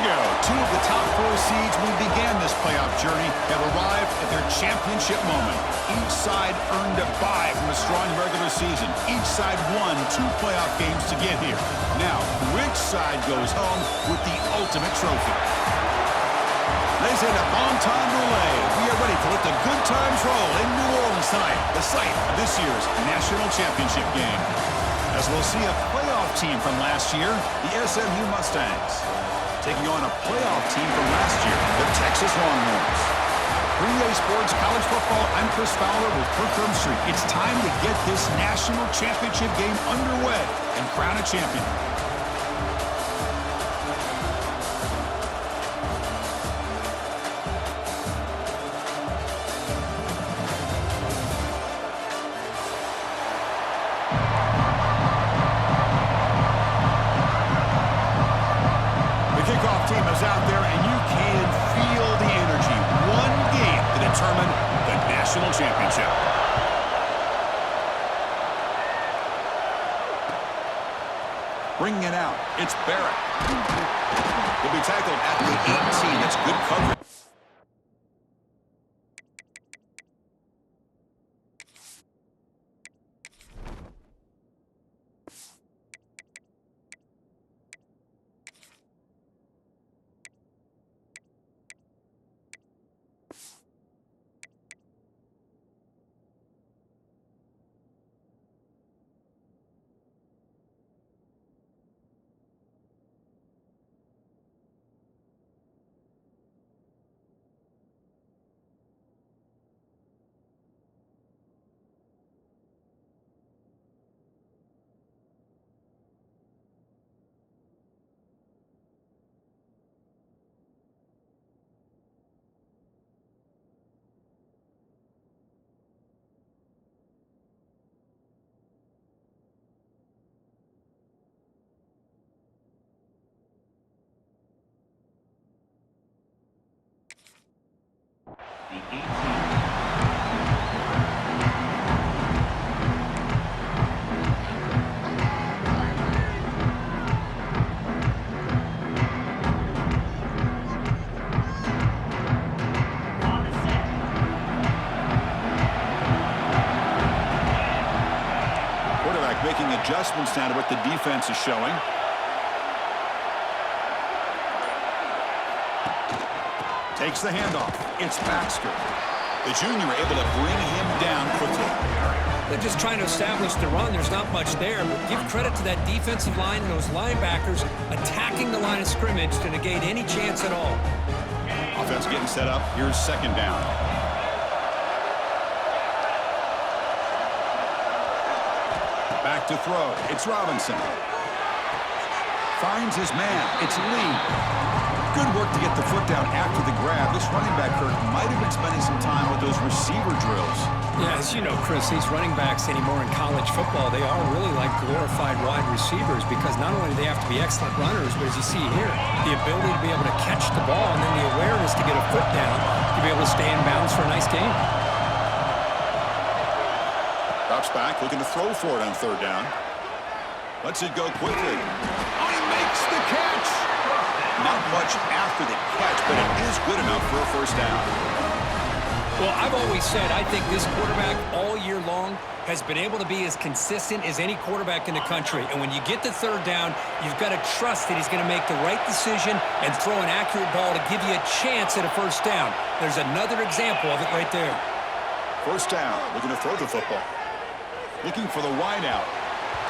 go. Two of the top four seeds when we began this playoff journey have arrived at their championship moment. Each side earned a bye from a strong regular season. Each side won 2 playoff games to get here. Now, which side goes home with the ultimate trophy? They say the bon time relay. We are ready to let the good times roll in New Orleans tonight, the site of this year's national championship game. As we'll see a playoff team from last year, the SMU Mustangs, taking on a playoff team from last year, the Texas Longhorns. Green Bay Sports College Football, I'm Chris Fowler with Kirk Street. It's time to get this national championship game underway and crown a champion. Out there, and you can feel the energy. One game to determine the national championship. Bringing it out, it's Barrett. He'll be tackled at the 18. That's good coverage. The 18. Quarterback making adjustments now to what the defense is showing. Takes the handoff. It's Baxter. The junior able to bring him down quickly. They're just trying to establish the run. There's not much there, but give credit to that defensive line and those linebackers attacking the line of scrimmage to negate any chance at all. Offense getting set up. Here's second down. Back to throw. It's Robinson. Finds his man. It's Lee. Good work to get the foot down after the grab. This running back, Kirk, might have been spending some time with those receiver drills. Yeah, as you know, Chris, these running backs anymore in college football, they are really like glorified wide receivers because not only do they have to be excellent runners, but as you see here, the ability to be able to catch the ball and then the awareness to get a foot down to be able to stay in bounds for a nice game. Drops back, looking to throw for it on third down. Lets it go quickly. Oh, he makes the catch! Not much after the catch, but it is good enough for a first down. Well, I've always said I think this quarterback all year long has been able to be as consistent as any quarterback in the country. And when you get to third down, you've got to trust that he's going to make the right decision and throw an accurate ball to give you a chance at a first down. There's another example of it right there. First down, looking to throw the football. Looking for the wide out.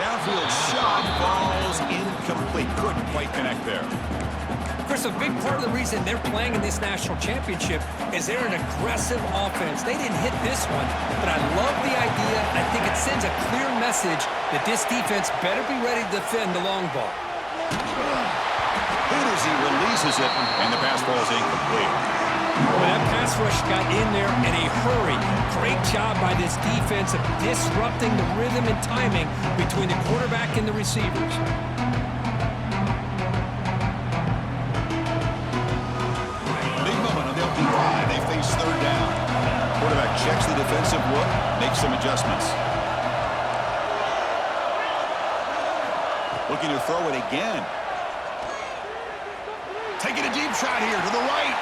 Downfield shot falls incomplete. Couldn't quite connect there. Chris, a big part of the reason they're playing in this national championship is they're an aggressive offense. They didn't hit this one, but I love the idea. I think it sends a clear message that this defense better be ready to defend the long ball. Good as he releases it, and the pass ball is incomplete. Well, that pass rush got in there in a hurry. Great job by this defense of disrupting the rhythm and timing between the quarterback and the receivers. Big moment on the opening drive. They face third down. Quarterback checks the defensive look, makes some adjustments. Looking to throw it again. Taking a deep shot here to the right.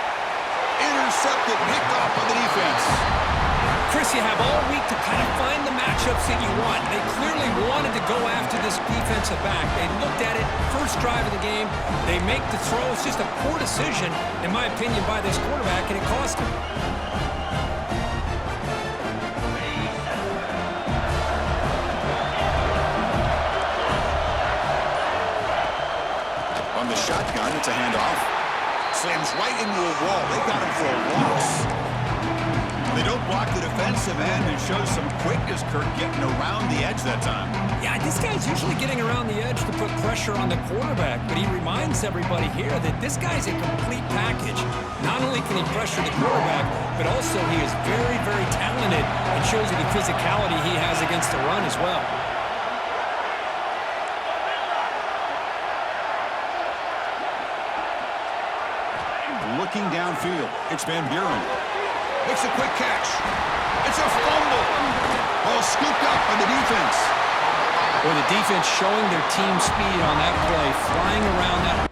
Intercepted, picked off by the defense. Chris, you have all week to kind of find the matchups that you want. They clearly wanted to go after this defensive back. They looked at it, first drive of the game. They make the throw. It's just a poor decision, in my opinion, by this quarterback, and it cost him. On the shotgun, it's a handoff. Slams right into a wall. They got him for a loss. They don't block the defensive end and show some quickness, Kirk, getting around the edge that time. Yeah, this guy's usually getting around the edge to put pressure on the quarterback, but he reminds everybody here that this guy's a complete package. Not only can he pressure the quarterback, but also he is very, very talented and shows you the physicality he has against the run as well. Looking downfield, it's Van Buren. Makes a quick catch. It's a fumble. Ball scooped up by the defense. Well, the defense showing their team speed on that play, flying around that.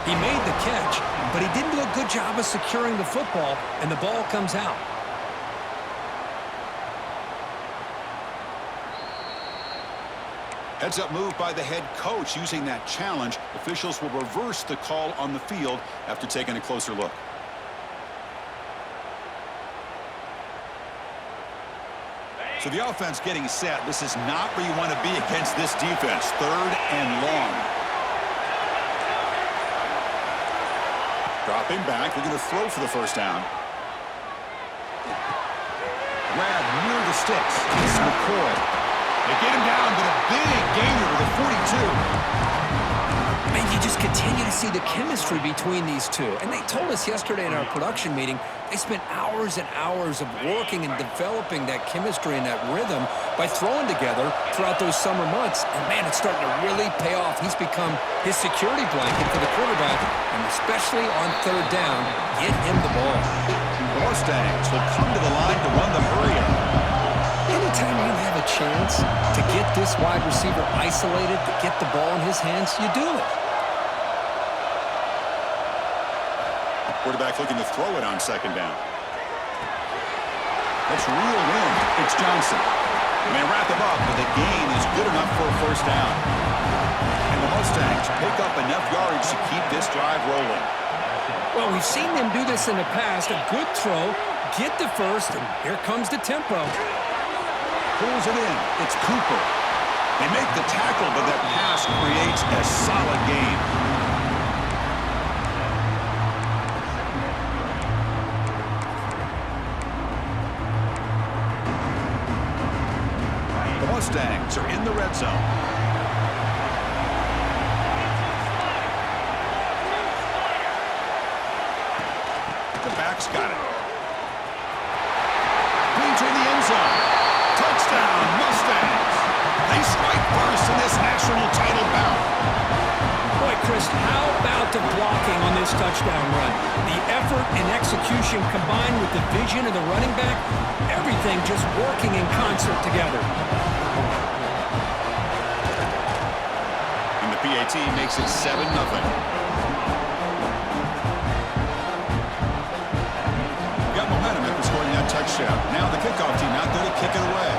He made the catch, but he didn't do a good job of securing the football, and the ball comes out. Heads-up move by the head coach using that challenge. Officials will reverse the call on the field after taking a closer look. So the offense getting set. This is not where you want to be against this defense. 3rd and long. Dropping back. They're going to throw for the first down. Grab near the sticks. It's McCoy. They get him down, but a big gainer to the 42. Man, you just continue to see the chemistry between these two. And they told us yesterday in our production meeting, they spent hours and hours of working and developing that chemistry and that rhythm by throwing together throughout those summer months. And, man, it's starting to really pay off. He's become his security blanket for the quarterback, and especially on 3rd down, get him the ball. The Mustangs will come to the line to run the hurry-up. Anytime you have a chance to get this wide receiver isolated, to get the ball in his hands, you do it. Quarterback looking to throw it on 2nd down. That's reeled in. It's Johnson. And they wrap him up, but the gain is good enough for a 1st down. And the Mustangs pick up enough yards to keep this drive rolling. Well, we've seen them do this in the past. A good throw, get the first, and here comes the tempo. Pulls it in. It's Cooper. They make the tackle, but that pass creates a solid gain. The Mustangs are in the red zone. The back's got it. Into the end zone. Touchdown, Mustangs. They strike first in this national title bout. Boy, Chris, how about the blocking on this touchdown run? The effort and execution combined with the vision of the running back, everything just working in concert together. And the PAT makes it 7-0. Touchdown. Now the kickoff team out there to kick it away.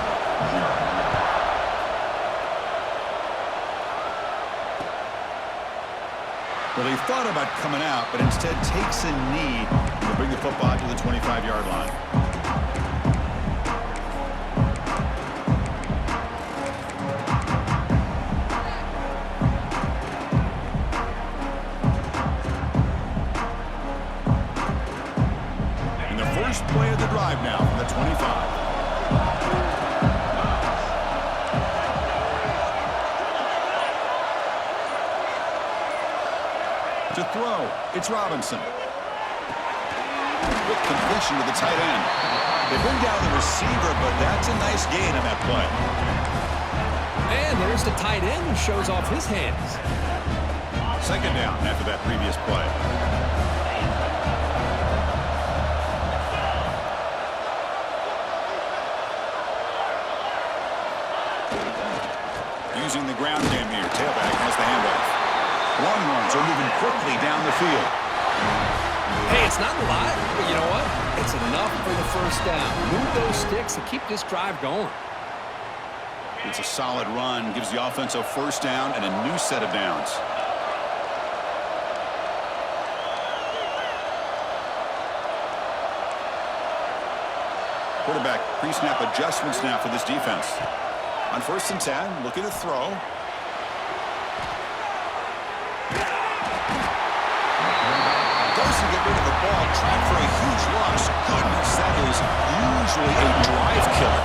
Well, he thought about coming out, but instead takes a knee to bring the football to the 25-yard line. Play of the drive now from the 25. To throw, it's Robinson. Quick completion to the tight end. They bring down the receiver, but that's a nice gain on that play. And there's the tight end who shows off his hands. 2nd down after that previous play. Using the ground game here. Tailback has the handoff. Longhorns are moving quickly down the field. Hey, it's not a lot, but you know what? It's enough for the first down. Move those sticks and keep this drive going. It's a solid run. Gives the offense a first down and a new set of downs. Quarterback pre-snap adjustments now for this defense. On 1st and 10, looking to throw. Doesn't get rid of the ball. Trying for a huge loss. Goodness, that is usually a drive killer.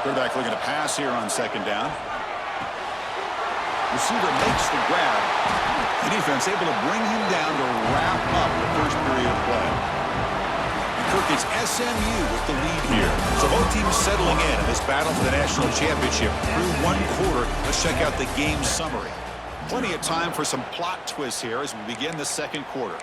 Quarterback looking to pass here on 2nd down. Receiver makes the grab. The defense able to bring him down to wrap up the first period of play. And Kirk, it's SMU with the lead here. So both teams settling in this battle for the national championship through 1 quarter. Let's check out the game summary. Plenty of time for some plot twists here as we begin the 2nd quarter.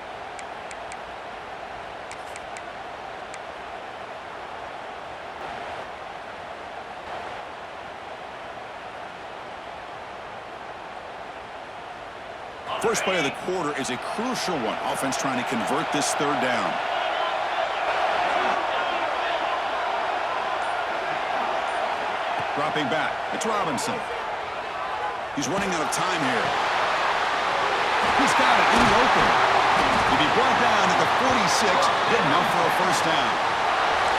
First play of the quarter is a crucial one. Offense trying to convert this 3rd down. Dropping back. It's Robinson. He's running out of time here. He's got it in the open. He'll be brought down at the 46. Good enough for a first down.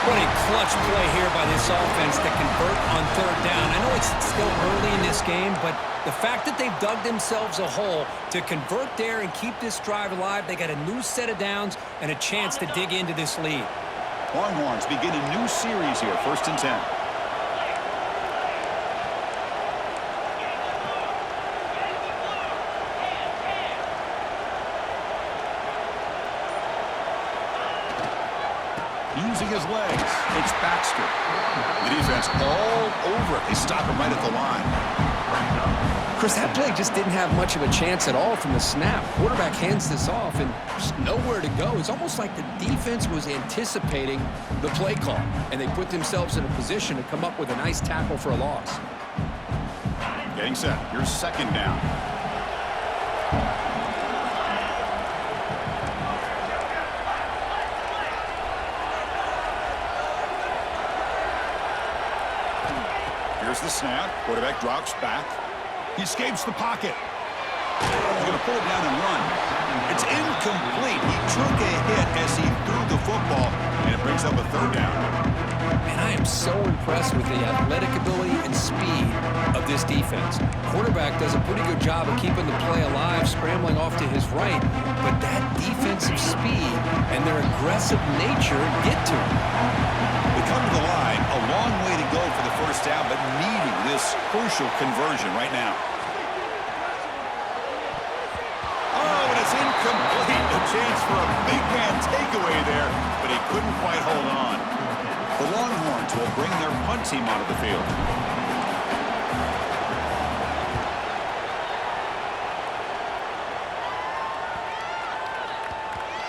What a clutch play here by this offense to convert on 3rd down. I know it's still early in this game, but the fact that they've dug themselves a hole to convert there and keep this drive alive, they got a new set of downs and a chance to dig into this lead. Longhorns begin a new series here, 1st and 10. Using his legs, it's Baxter. The defense all over it. They stop him right at the line. Chris, that play just didn't have much of a chance at all from the snap. Quarterback hands this off and just nowhere to go. It's almost like the defense was anticipating the play call, and they put themselves in a position to come up with a nice tackle for a loss. Getting set. Here's 2nd down. Here's the snap. Quarterback drops back. He escapes the pocket. He's going to pull it down and run. It's incomplete. He took a hit as he threw the football, and it brings up a 3rd down. And I am so impressed with the athletic ability and speed of this defense. Quarterback does a pretty good job of keeping the play alive, scrambling off to his right, but that defensive speed and their aggressive nature get to him. They come to the line, a long way to go for the first down, but needing this crucial conversion right now. Oh, and it's incomplete. A chance for a big man takeaway there, but he couldn't quite hold on. The Longhorns will bring their punt team onto the field.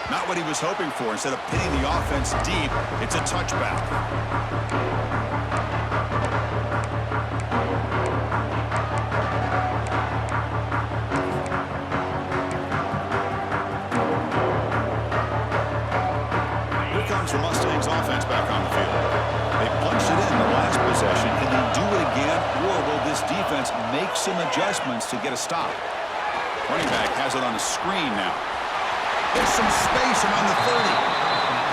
Not what he was hoping for. Instead of pitting the offense deep, it's a touchback. Here comes the Mustangs offense back on the field. They punched it in the last possession. Can they do it again, or will this defense make some adjustments to get a stop? Running back has it on a screen now. There's some space around the 30.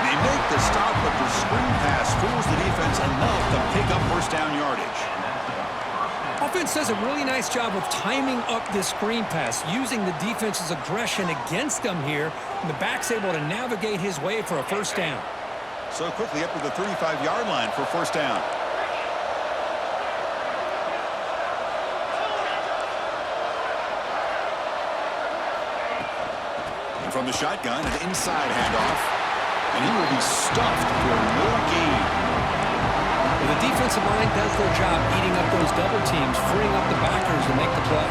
They make the stop, but the screen pass fools the defense enough to pick up first down yardage. Offense does a really nice job of timing up this screen pass, using the defense's aggression against them here, and the back's able to navigate his way for a first down. So quickly up to the 35-yard line for first down. From the shotgun, an inside handoff, and he will be stuffed for no gain. Well, the defensive line does their job eating up those double teams, freeing up the backers to make the play.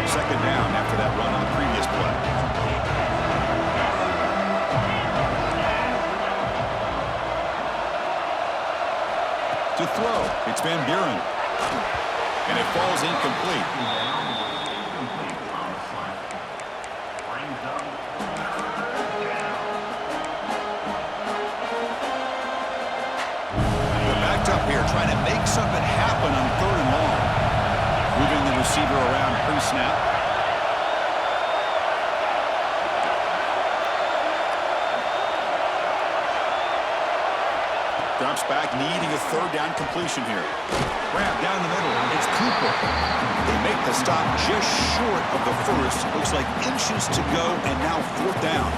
2nd down after that run on the previous play. To throw, it's Van Buren. And it falls incomplete. They're backed up here, trying to make something happen on 3rd and long. Moving the receiver around pre-snap. Drops back, needing a 3rd down completion here. Grab down the middle. It's Cooper. They make the stop just short of the first. Looks like inches to go, and now 4th down.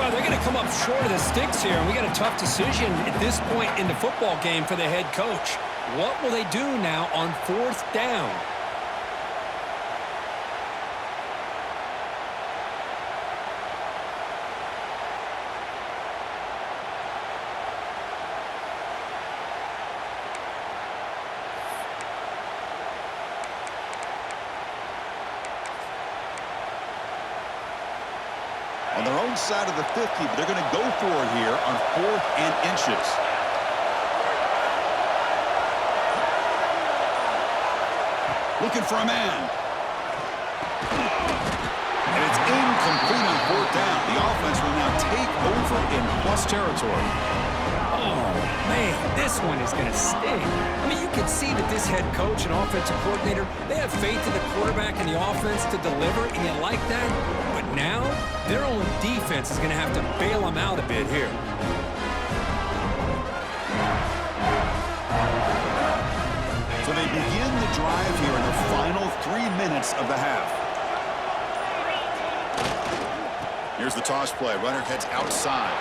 Well, they're going to come up short of the sticks here, and we got a tough decision at this point in the football game for the head coach. What will they do now on 4th down? On their own side of the 50, but they're going to go for it here on 4th and inches. Looking for a man. And it's incomplete on 4th down. The offense will now take over in plus territory. Oh, man, this one is going to sting. I mean, you can see that this head coach and offensive coordinator, they have faith in the quarterback and the offense to deliver, and you like that. But now, their own defense is going to have to bail them out a bit here. So they begin the drive here in the final 3 minutes of the half. Here's the toss play. Runner heads outside.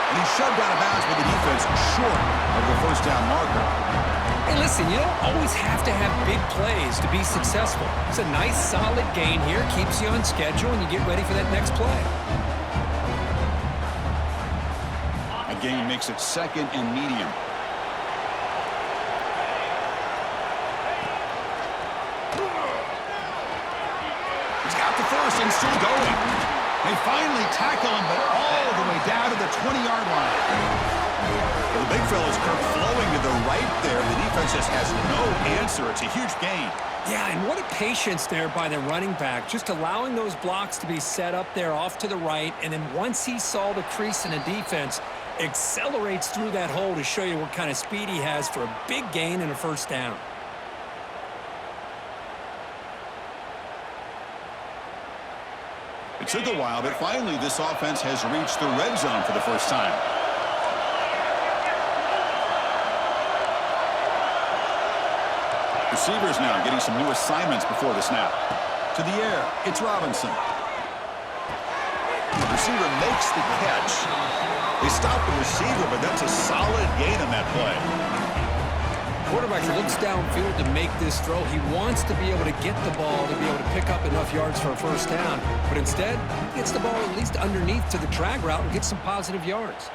And he's shoved out of bounds with the defense short of the 1st down marker. Hey, listen, you don't always have to have big plays to be successful. It's a nice, solid gain here. Keeps you on schedule, and you get ready for that next play. A gain makes it 2nd and medium. He's got the first and still going. They finally tackle him, but all the way down to the 20-yard line. Well, the big fella's Kirk flowing to the right there. The defense just has no answer. It's a huge gain. Yeah, and what a patience there by the running back, just allowing those blocks to be set up there off to the right, and then once he saw the crease in the defense, accelerates through that hole to show you what kind of speed he has for a big gain and a 1st down. It took a while, but finally this offense has reached the red zone for the first time. Receivers now getting some new assignments before the snap. To the air, it's Robinson. The receiver makes the catch. They stop the receiver, but that's a solid gain on that play. Quarterback looks downfield to make this throw. He wants to be able to get the ball to be able to pick up enough yards for a 1st down, but instead, he gets the ball at least underneath to the drag route and gets some positive yards.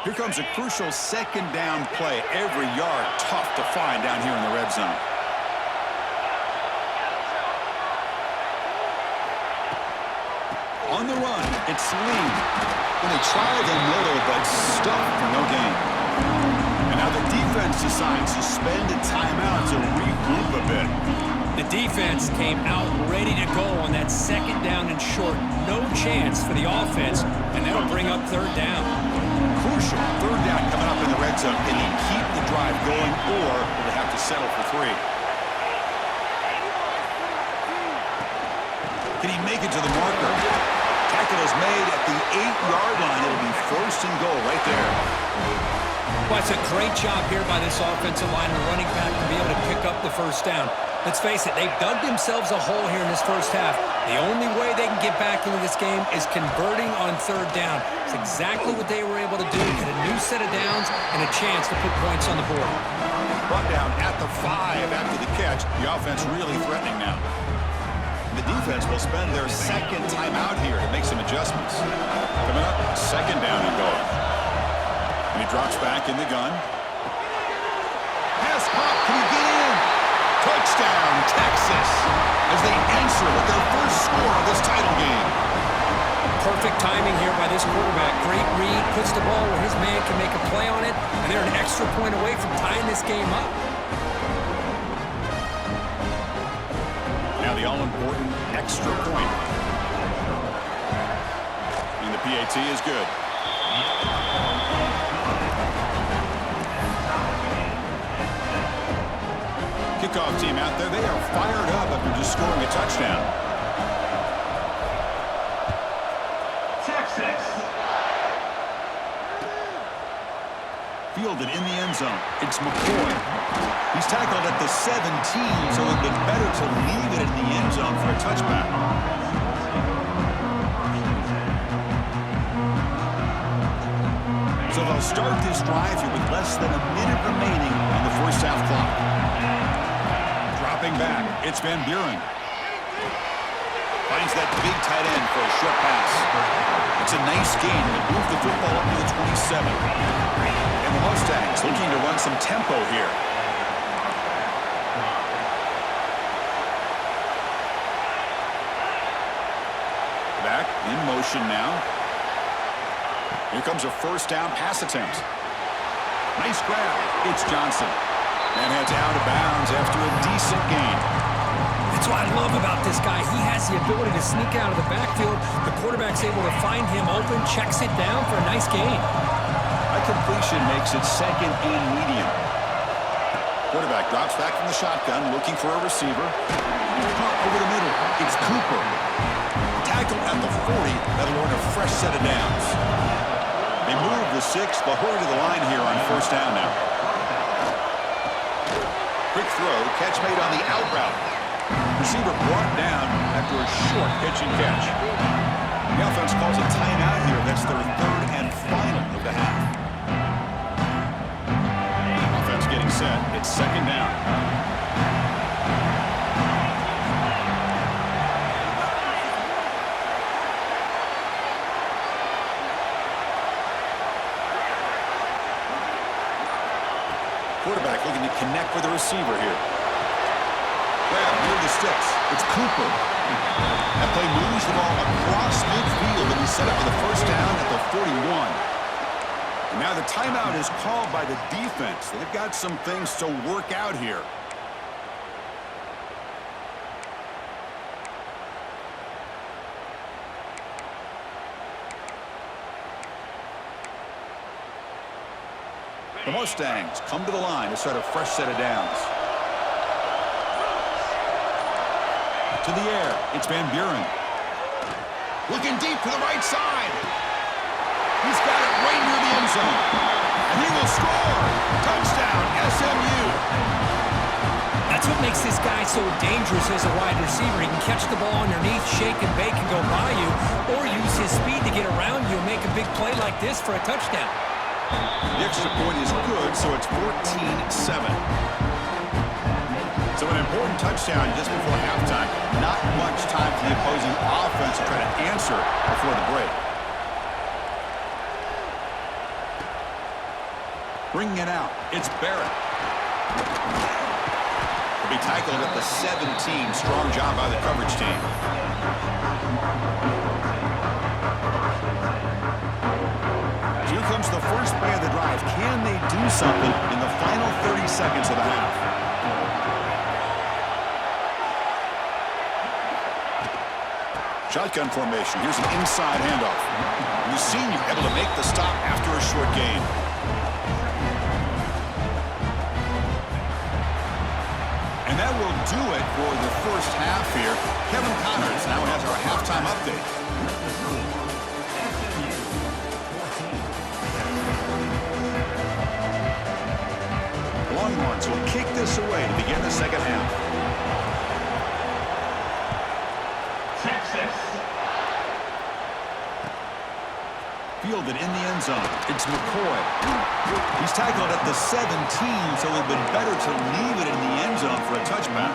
Here comes a crucial 2nd down play. Every yard tough to find down here in the red zone. On the run, it's Lee. And they try the middle, but stuffed for no gain. And now the defense decides to spend a timeout to regroup a bit. The defense came out ready to go on that 2nd down and short. No chance for the offense, and that'll bring up 3rd down. Crucial 3rd down coming up in the red zone. Can he keep the drive going, or will they have to settle for 3? Can he make it to the marker? Tackle is made at the 8-yard line. It'll be 1st and goal right there. Well, it's a great job here by this offensive line and running back to be able to pick up the 1st down. Let's face it, they've dug themselves a hole here in this 1st half. The only way they can get back into this game is converting on 3rd down. It's exactly what they were able to do. Get a new set of downs and a chance to put points on the board. Brought down at the 5 after the catch. The offense really threatening now. The defense will spend their 2nd timeout here to make some adjustments. Coming up, 2nd down and goal. And he drops back in the gun. Pass caught. Can he get in? Touchdown, Texas, as they answer with their first score of this title game. Perfect timing here by this quarterback. Great read, puts the ball where his man can make a play on it, and they're an extra point away from tying this game up. Now the all-important extra point. And the PAT is good. Kickoff team out there, they are fired up after just scoring a touchdown. Texas. Fielded in the end zone. It's McCoy. He's tackled at the 17, so it would have been better to leave it in the end zone for a touchback. So they'll start this drive here with less than a minute remaining on the first half clock. Dropping back, it's Van Buren. Finds that big tight end for a short pass. It's a nice gain to move the football up to the 27. And the Mustangs looking to run some tempo here. Back in motion now. Here comes a first down pass attempt. Nice grab. It's Johnson. And heads out of bounds after a decent gain. That's what I love about this guy. He has the ability to sneak out of the backfield. The quarterback's able to find him open, checks it down for a nice gain. A completion makes it second and medium. Quarterback drops back from the shotgun, looking for a receiver. Caught over the middle. It's Cooper. Tackled at the 40. That'll earn a fresh set of downs. They move the 6. They'll hurry to the line here on first down now. Quick throw. Catch made on the out route. Receiver brought down after a short pitch and catch. The offense calls a timeout here. That's their third and final of the half. Offense getting set. It's second down. Quarterback looking to connect with the receiver here. Grab near the sticks. It's Cooper. That play moves the ball across midfield, and he's set up for the first down at the 41. And now the timeout is called by the defense. They've got some things to work out here. The Mustangs come to the line to start a fresh set of downs. To the air, it's Van Buren. Looking deep to the right side. He's got it right near the end zone. And he will score. Touchdown, SMU. That's what makes this guy so dangerous as a wide receiver. He can catch the ball underneath, shake and bake and go by you, or use his speed to get around you and make a big play like this for a touchdown. The extra point is good, so it's 14-7. So an important touchdown just before halftime. Not much time for the opposing offense to try to answer before the break. Bringing it out, it's Barrett. He'll be tackled at the 17. Strong job by the coverage team. Here comes the first play of the drive. Can they do something in the final 30 seconds of the half? Shotgun formation. Here's an inside handoff. And the senior able to make the stop after a short gain. And that will do it for the first half here. Kevin Connors now has our halftime update. Longhorns will kick this away to begin the second half. Fielded in the end zone. It's McCoy. He's tackled at the 17, so it would have been better to leave it in the end zone for a touchback.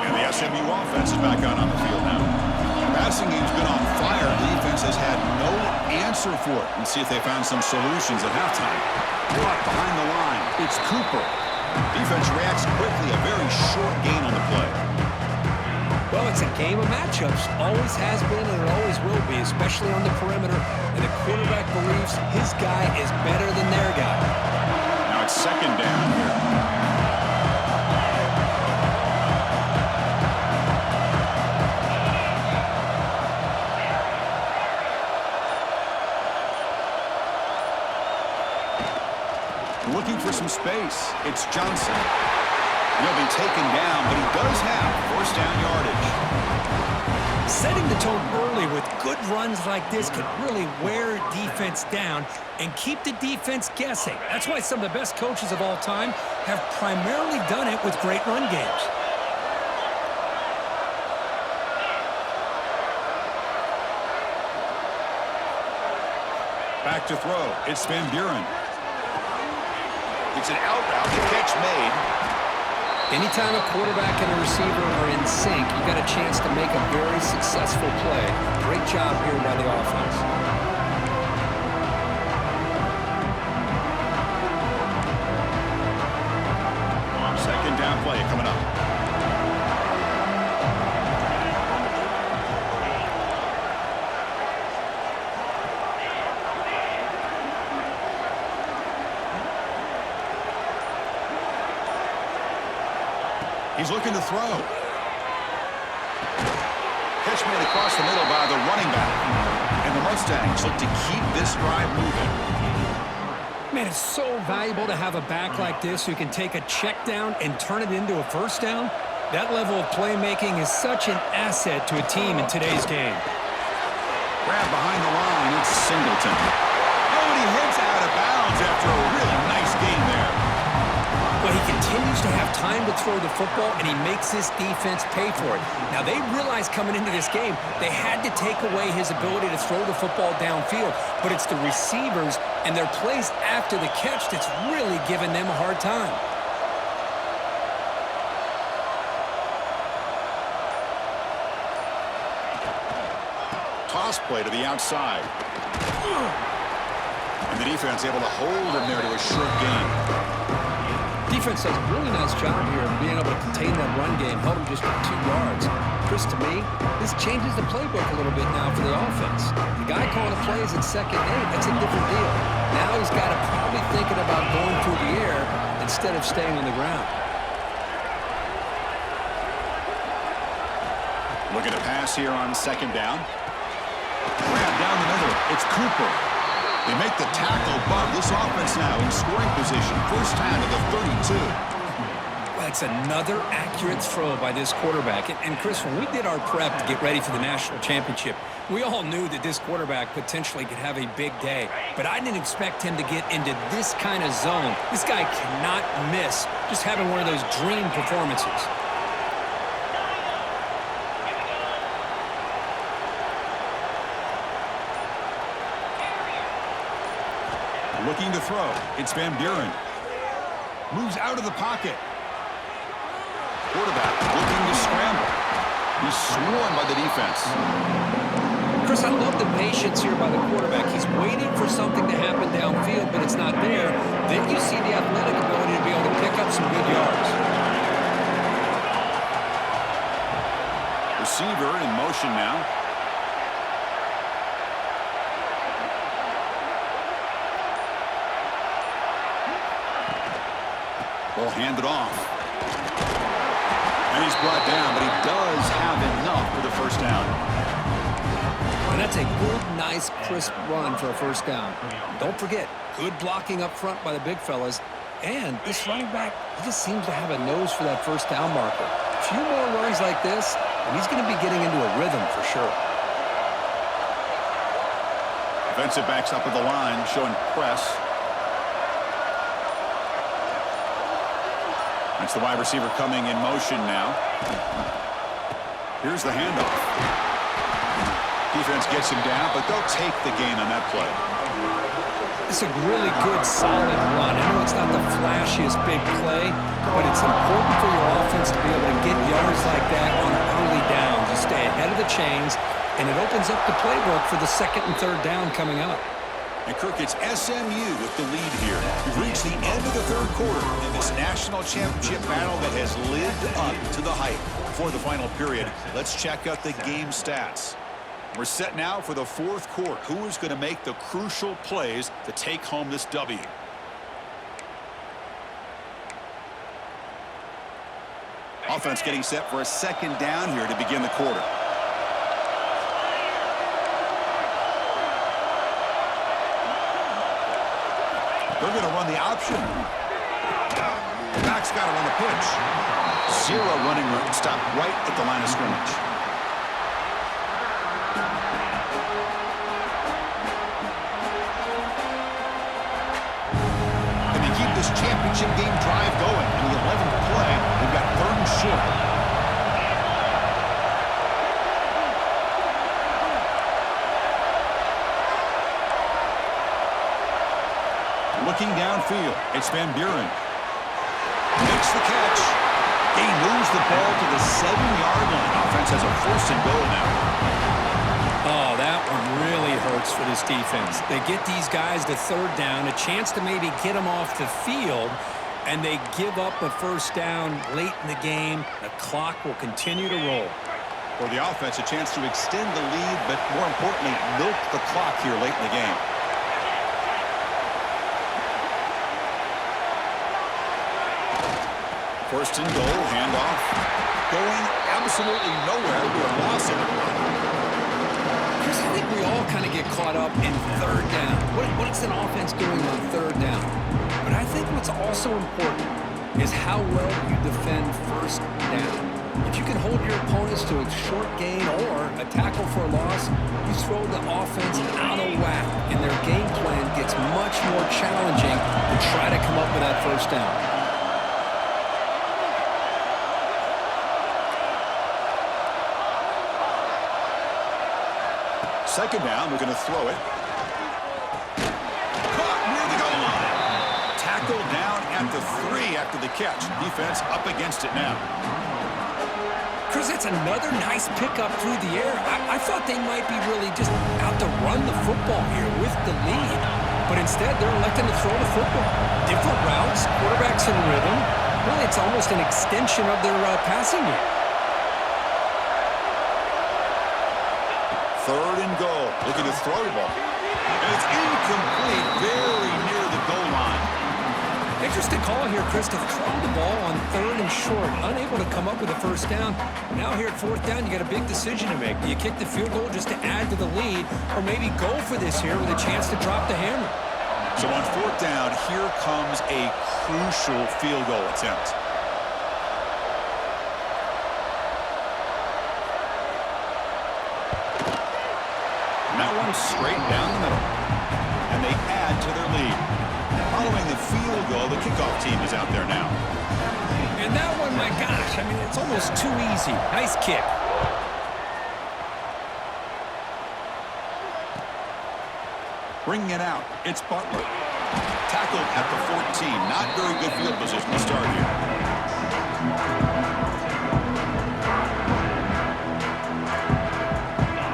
And the SMU offense is back out on the field now. The passing game's been on fire. The defense has had no answer for it. Let's see if they found some solutions at halftime. Blocked behind the line. It's Cooper. Defense reacts quickly, a very short gain on the play. Well, it's a game of matchups. Always has been and it always will be, especially on the perimeter. And the quarterback believes his guy is better than their guy. Now it's second down here. Looking for some space. It's Johnson. He'll be taken down, but he does have first down yardage. Setting the tone early with good runs like this can really wear defense down and keep the defense guessing. That's why some of the best coaches of all time have primarily done it with great run games. Back to throw. It's Van Buren. It's an out route. The catch made. Anytime a quarterback and a receiver are in sync, you got a chance to make a very successful play. Great job here by the offense. Second down play coming up. He's looking to throw. Catch made across the middle by the running back. And the Mustangs look to keep this drive moving. Man, it's so valuable to have a back like this who can take a check down and turn it into a first down. That level of playmaking is such an asset to a team in today's game. Grab behind the line. It's Singleton. Oh, and he heads out of bounds after a really nice game there. But he continues to have time to throw the football, and he makes this defense pay for it. Now, they realized coming into this game they had to take away his ability to throw the football downfield, but it's the receivers and their plays after the catch that's really giving them a hard time. Toss play to the outside. And the defense able to hold him there to a short gain. Defense does a really nice job here of being able to contain that run game, held him just at 2 yards. Chris, to me, this changes the playbook a little bit now for the offense. The guy calling the plays at second and 8, that's a different deal. Now he's got to probably thinking about going through the air instead of staying on the ground. Looking to pass here on second down. Grab down the middle. It's Cooper. They make the tackle, but this offense now in scoring position. First time at the 32. Well, it's another accurate throw by this quarterback. And Chris, when we did our prep to get ready for the national championship, we all knew that this quarterback potentially could have a big day. But I didn't expect him to get into this kind of zone. This guy cannot miss just having one of those dream performances. Looking to throw. It's Van Buren. Moves out of the pocket. Quarterback looking to scramble. He's swarmed by the defense. Chris, I love the patience here by the quarterback. He's waiting for something to happen downfield, but it's not there. Then you see the athletic ability to be able to pick up some good yards. Receiver in motion now. Ball handed off. And he's brought down, but he does have enough for the first down. And that's a good, nice, crisp run for a first down. Don't forget, good blocking up front by the big fellas. And this running back, he just seems to have a nose for that first down marker. A few more runs like this, and he's going to be getting into a rhythm for sure. Defensive backs up at the line, showing press. That's the wide receiver coming in motion now. Here's the handoff. Defense gets him down, but they'll take the gain on that play. It's a really good, solid run. I know it's not the flashiest big play, but it's important for your offense to be able to get yards like that on early downs. You stay ahead of the chains, and it opens up the playbook for the second and third down coming up. And Kirk, it's SMU with the lead here. We've reached the end of the third quarter in this national championship battle that has lived up to the hype. For the final period, let's check out the game stats. We're set now for the fourth quarter. Who is going to make the crucial plays to take home this W? Offense getting set for a second down here to begin the quarter. They're going to run the option. Back's got to run the pitch. Zero running room. Stop right at the line of scrimmage. Can they keep this championship game drive going? In the 11th play, they've got 3rd and short. Looking downfield, it's Van Buren. Makes the catch. He moves the ball to the 7-yard line. Offense has a 1st and goal now. Oh, that one really hurts for this defense. They get these guys to 3rd down, a chance to maybe get them off the field, and they give up a 1st down late in the game. The clock will continue to roll. For the offense, a chance to extend the lead, but more importantly, milk the clock here late in the game. First and goal, handoff. Going absolutely nowhere. We're lost in it. Chris, I think we all kind of get caught up in 3rd down. What's an offense doing on 3rd down? But I think what's also important is how well you defend 1st down. If you can hold your opponents to a short gain or a tackle for a loss, you throw the offense out of whack, and their game plan gets much more challenging to try to come up with that 1st down. Second down, we're going to throw it. Caught near the goal line. Tackled down at the 3 after the catch. Defense up against it now. Chris, that's another nice pickup through the air. I thought they might be really just out to run the football here with the lead. But instead, they're electing to throw the football. Different routes, quarterbacks in rhythm. Really, it's almost an extension of their passing game. 3rd and goal. Looking to throw the ball. And it's incomplete, very near the goal line. Interesting call here, Chris, to throw the ball on 3rd and short. Unable to come up with a 1st down. Now here at 4th down, you got a big decision to make. Do you kick the field goal just to add to the lead, or maybe go for this here with a chance to drop the hammer? So on 4th down, here comes a crucial field goal attempt. That one straight down the middle. And they add to their lead. Following the field goal, the kickoff team is out there now. And that one, my gosh, I mean, it's almost too easy. Nice kick. Bringing it out, it's Butler. Tackled at the 14. Not very good field position to start here.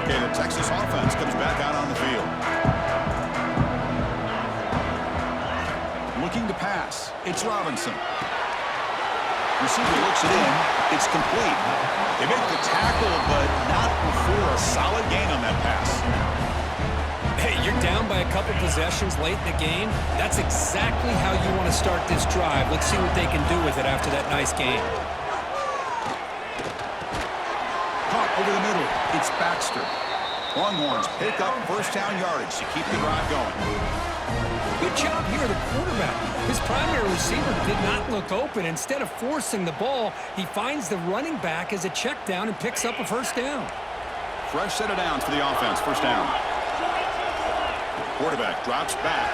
Okay, the Texas offense comes back out on the field. Looking to pass. It's Robinson. Receiver looks it in. It's complete. They make the tackle, but not before a solid gain on that pass. Hey, you're down by a couple possessions late in the game. That's exactly how you want to start this drive. Let's see what they can do with it after that nice game. Caught over the middle. It's Baxter. Longhorns pick up 1st down yardage to keep the drive going. Good job here, the quarterback. His primary receiver did not look open. Instead of forcing the ball, he finds the running back as a check down and picks up a 1st down. Fresh set of downs for the offense. 1st down. Quarterback drops back.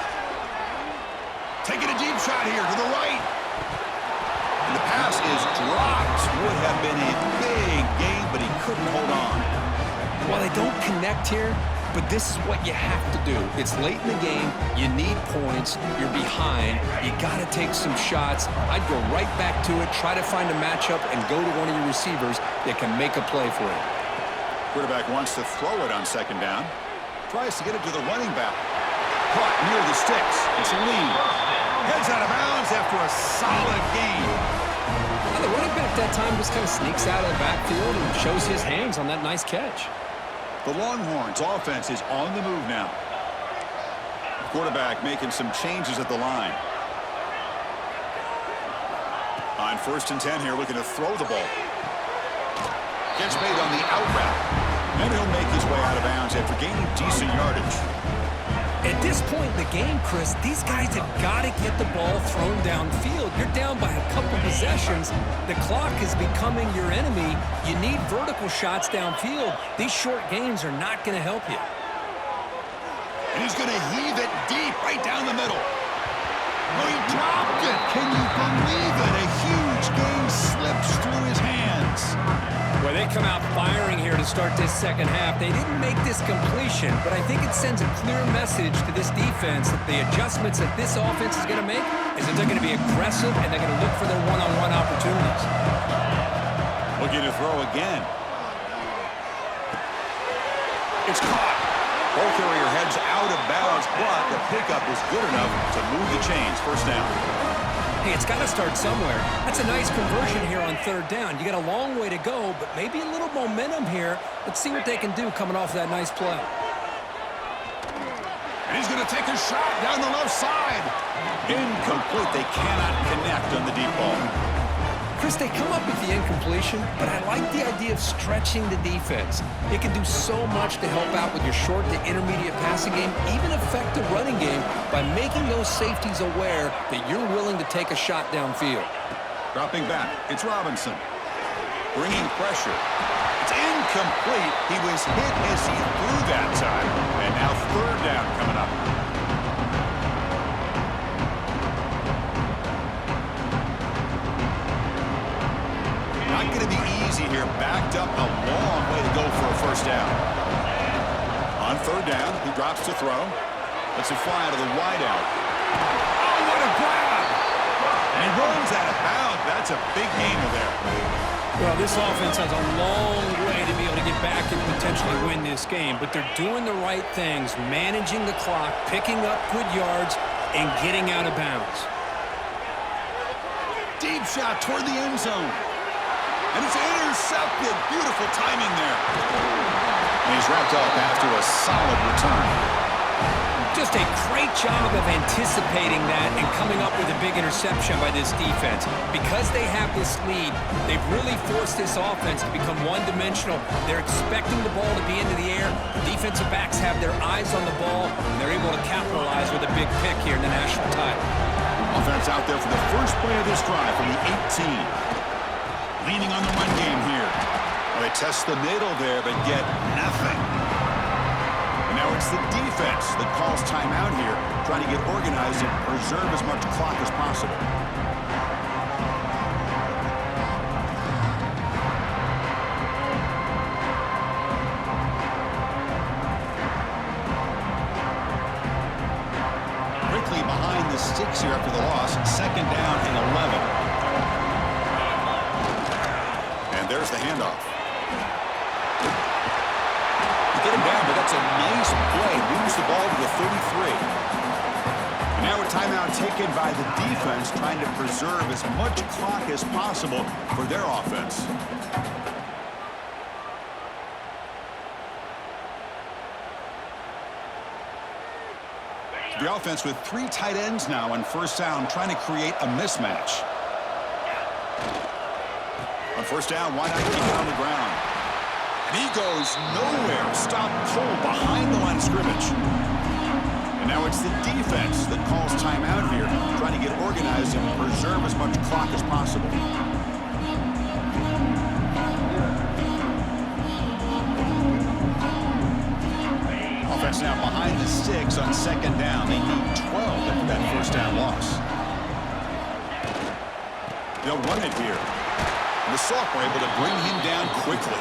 Taking a deep shot here to the right. And the pass is dropped. Would have been a big gain, but he couldn't hold on. Well, they don't connect here, but this is what you have to do. It's late in the game. You need points. You're behind. You got to take some shots. I'd go right back to it, try to find a matchup, and go to one of your receivers that can make a play for you. Quarterback wants to throw it on 2nd down. Tries to get it to the running back. caught near the sticks. It's Lee. Heads out of bounds after a solid gain. Well, the running back that time just kind of sneaks out of the backfield and shows his hands on that nice catch. The Longhorns offense is on the move now. The quarterback making some changes at the line. On 1st and 10 here, looking to throw the ball. Gets made on the out route. And he'll make his way out of bounds after gaining decent yardage. At this point in the game, Chris, these guys have got to get the ball thrown downfield. You're down by a couple possessions. The clock is becoming your enemy. You need vertical shots downfield. These short gains are not going to help you. And he's going to heave it deep right down the middle. Oh, he dropped it. Can you believe it? A huge gain slips through his hands. Well, they come out firing here to start this second half. They didn't make this completion, but I think it sends a clear message to this defense that the adjustments that this offense is going to make is that they're going to be aggressive and they're going to look for their one-on-one opportunities. Looking to throw again. It's caught. Ball carrier heads out of bounds, but the pickup is good enough to move the chains. First down. Hey, it's got to start somewhere. That's a nice conversion here on 3rd down. You got a long way to go, but maybe a little momentum here. Let's see what they can do coming off that nice play. And he's going to take a shot down the left side. Incomplete. They cannot connect on the deep ball. Chris, they come up with the incompletion, but I like the idea of stretching the defense. It can do so much to help out with your short to intermediate passing game, even affect the running game by making those safeties aware that you're willing to take a shot downfield. Dropping back, it's Robinson. Bringing pressure. It's incomplete. He was hit as he threw that time. And now 3rd down coming up. Not going to be easy here. Backed up a long way to go for a first down. On 3rd down, he drops to throw. Lets it fly out of the wideout. Oh, what a grab! And he runs out of bounds. That's a big gainer there. Well, this offense has a long way to be able to get back and potentially win this game, but they're doing the right things, managing the clock, picking up good yards, and getting out of bounds. Deep shot toward the end zone. And it's intercepted. Beautiful timing there. And he's wrapped up after a solid return. Just a great job of anticipating that and coming up with a big interception by this defense. Because they have this lead, they've really forced this offense to become one-dimensional. They're expecting the ball to be into the air. The defensive backs have their eyes on the ball, and they're able to capitalize with a big pick here in the national title. Offense out there for the first play of this drive from the 18. Leaning on the run game here. Well, they test the middle there, but get nothing. And now it's the defense that calls timeout here, trying to get organized and preserve as much clock as possible. Quickly behind the sticks here after the loss. 2nd down and 11. There's the handoff. You get him down, but that's a nice play. Moves the ball to the 33. And now a timeout taken by the defense, trying to preserve as much clock as possible for their offense. The offense with 3 tight ends now on 1st down, trying to create a mismatch. On 1st down, why not keep it on the ground? And he goes nowhere. Stopped cold behind the line of scrimmage. And now it's the defense that calls timeout here, trying to get organized and preserve as much clock as possible. Offense now behind the sticks on 2nd down. They need 12 after that 1st down loss. They'll run it here. And the sophomore able to bring him down quickly.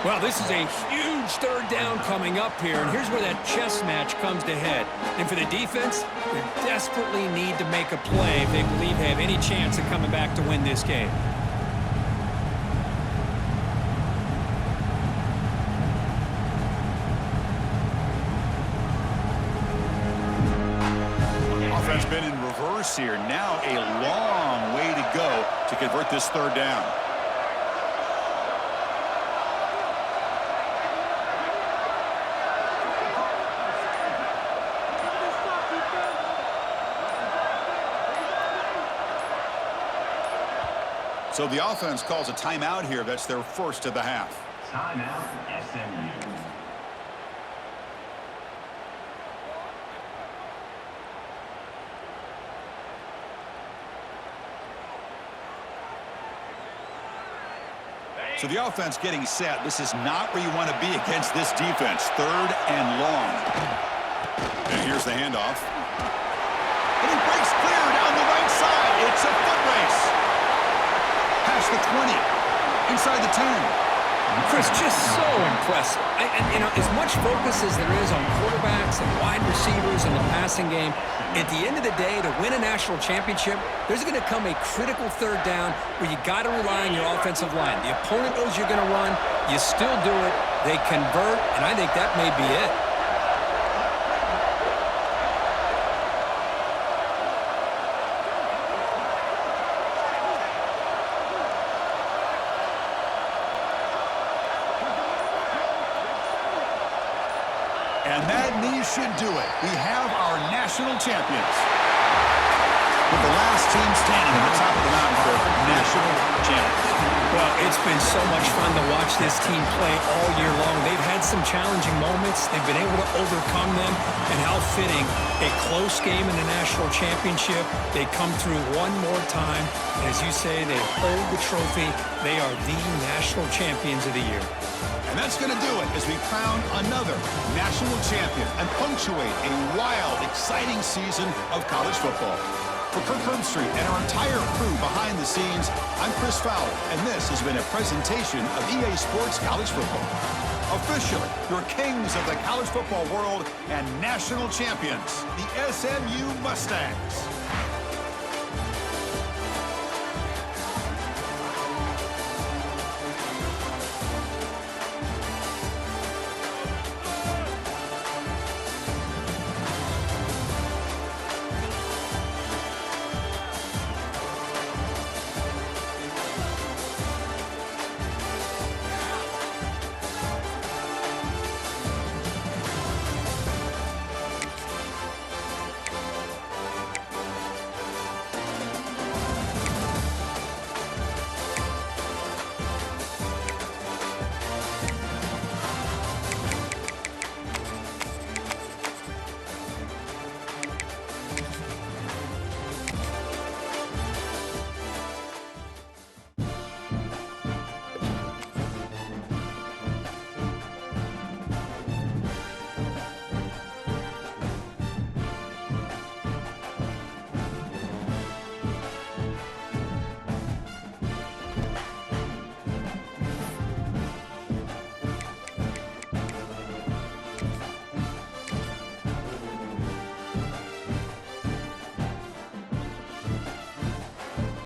Well, this is a huge 3rd down coming up here, and here's where that chess match comes to head. And for the defense, they desperately need to make a play if they believe they have any chance of coming back to win this game. been in reverse here. Now a long way to go to convert this third down. So the offense calls a timeout here. That's their first of the half. Timeout, SMU. So the offense getting set. This is not where you want to be against this defense. Third and long. And here's the handoff. And he breaks clear down the right side. It's a foot race. Past the 20. Inside the 10. Chris, just so impressive. And as much focus as there is on quarterbacks and wide receivers in the passing game, at the end of the day, to win a national championship, there's going to come a critical third down where you got to rely on your offensive line. The opponent knows you're going to run. You still do it. They convert, and I think that may be it. And that knee should do it. We have our national champions. With the last team standing at the top of the mountain for national champions. Well, it's been so much fun to watch this team play all year long. They've had some challenging moments. They've been able to overcome them. And how fitting, a close game in the national championship. They come through one more time. And as you say, they hold the trophy. They are the national champions of the year. And that's going to do it as we crown another national champion and punctuate a wild, exciting season of college football. For Kirk Herbstreit and our entire crew behind the scenes, I'm Chris Fowler, and this has been a presentation of EA Sports College Football. Officially, your kings of the college football world and national champions, the SMU Mustangs.